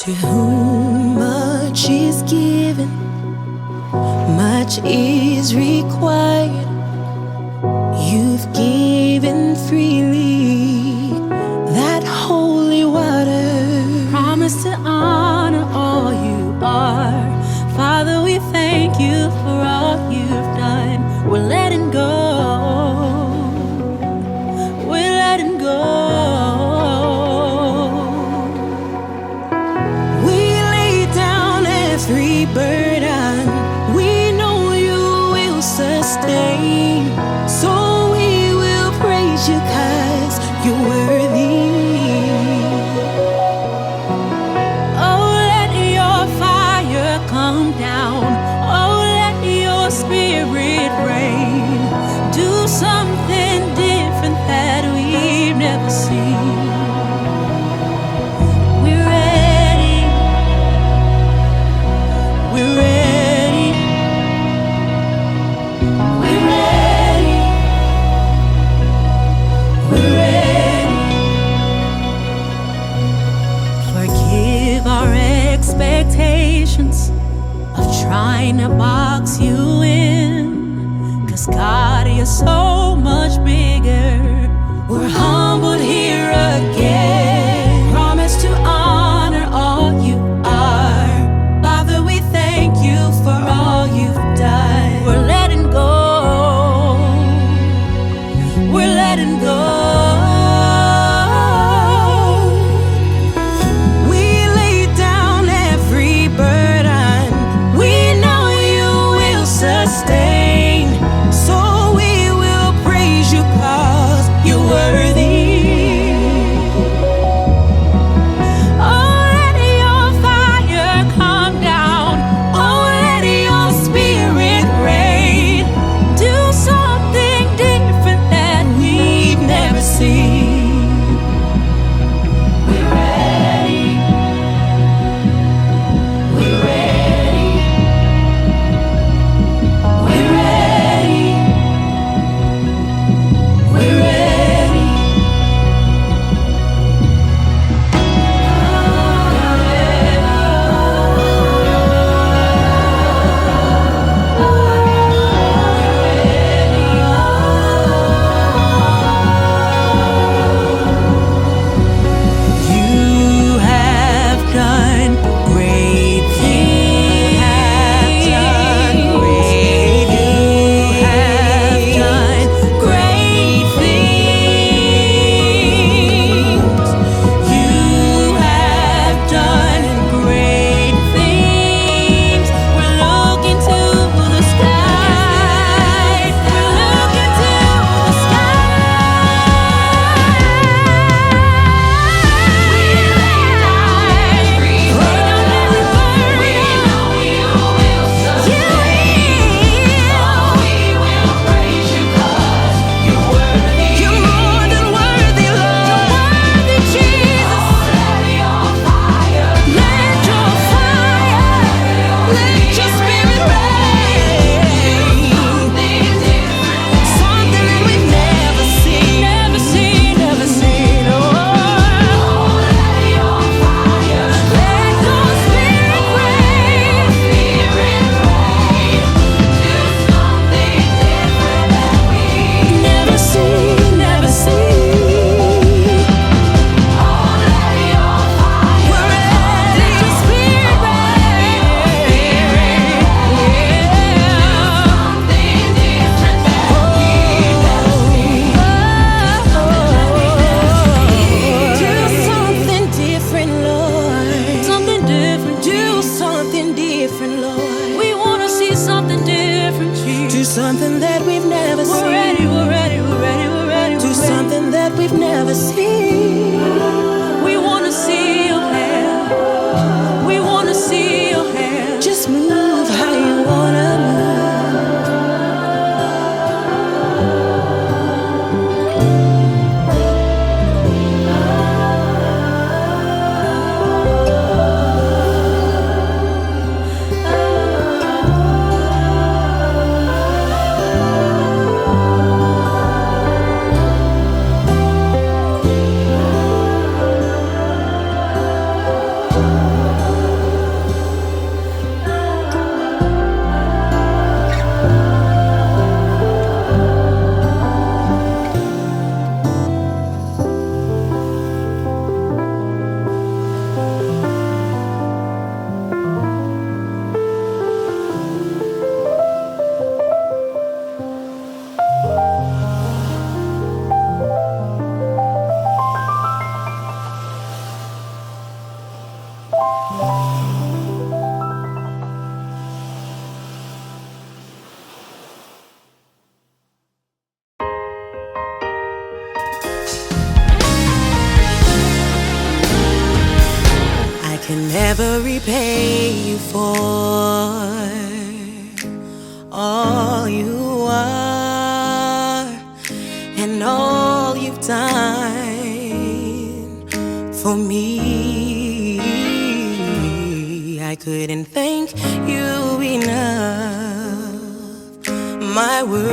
To whom much is given, much is required. You've given freely that holy water. Promise to honor all you are. Father, we thank you for all you've done. We're letting go. We're letting go. We lay down every burden. We know you will sustain. So we will praise you 'cause you're worthy. Oh, let your fire come down. Oh, let your spirit reign. Do something different that we've never seen. We're ready. We're ready. We're ready. We're ready. Forgive our expectations of trying to box you in, 'cause God, you're so much bigger. We're humbled here again. Promise to honor all you are. Father, we thank you for all you've done. We're letting go. We're letting go. We lay down every burden. We know you will sustain. So we will praise you 'cause you're worthy. Oh, let your fire come down. Oh, let your spirit reign. Do something different that we've never seen. We're ready. We're ready. We're ready. We're ready. You have done great things. You have done great things. You have done great things. You have done great things. We're looking to the sky. We're looking to the sky. We lay down every burden. We know you will sustain. So we will praise you 'cause you're worthy. You're more than worthy, Lord. You're worthy, Jesus. Let your fire, let your spirit reign. Something that we've never seen. Never seen, never seen. Oh, let your fire, let your spirit reign. Do something different that we Never seen, never seen. Oh, let your fire, We're ready. let your spirit reign. Something different that we've never seen. Do something different, Lord. Something different. Do something different, Lord. We wanna see something different, Do Jesus. something that we've never We're seen. ready, we're ready, we're ready, we're ready. Do we're ready. something that we've never seen. We wanna see your hand. We wanna see your hand. Just move how you wanna move. repay you for all you are and all you've done for me. I couldn't thank you enough. My worship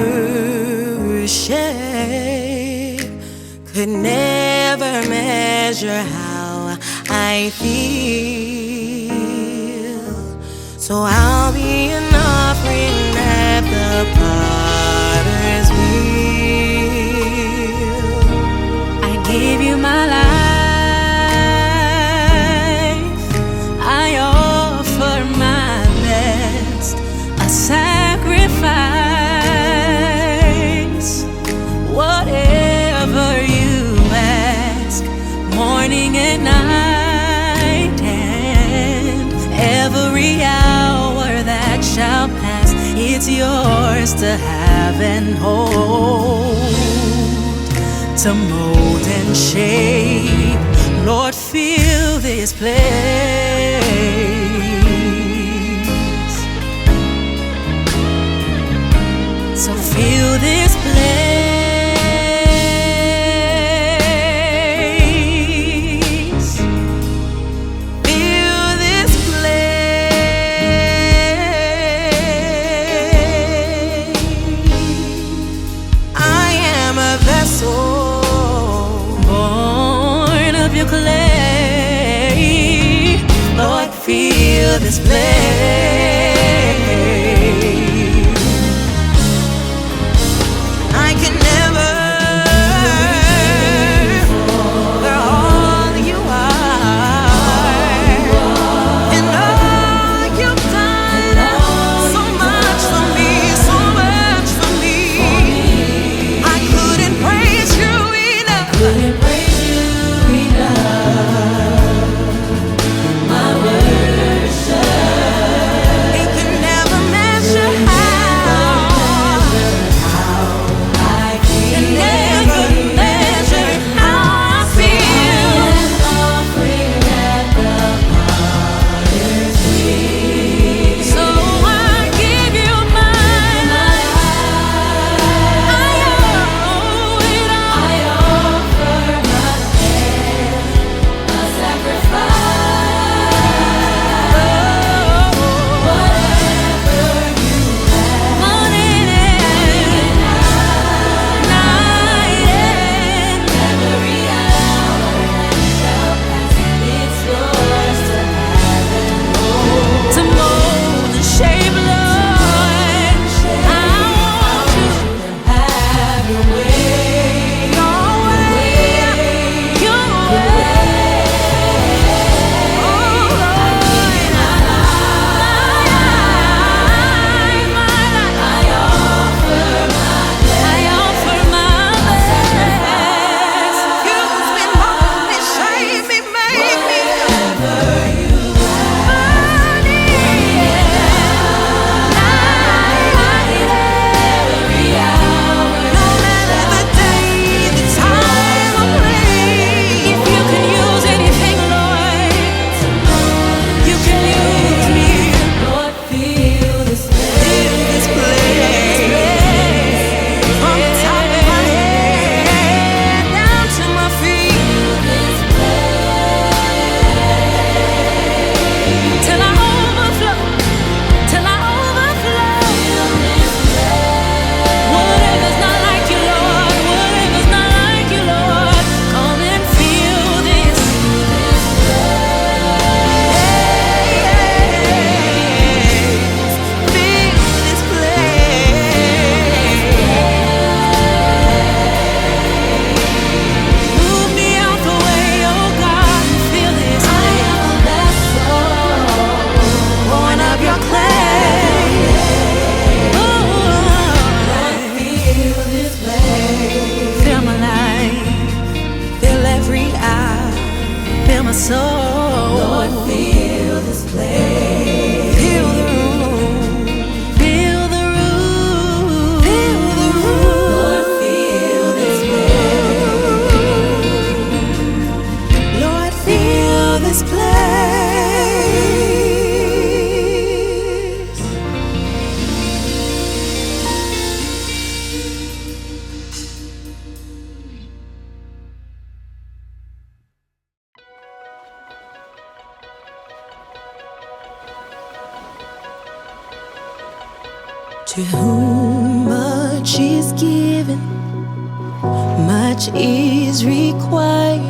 could never measure how I feel. So I'll be an offering at the potter's wheel. I give you my life. I offer my best, a sacrifice. Whatever you ask, morning and night, and every hour that shall pass, it's yours to have and hold, to mold and shape. Lord, fill this place. So fill this place. Fill this place. I am a vessel Born of your clay. Lord, fill this place. I can never we're all you are and all you've done so much for me, so much for me. I couldn't praise you enough. My worship, It can never measure how I feel. To whom much is given, much is required.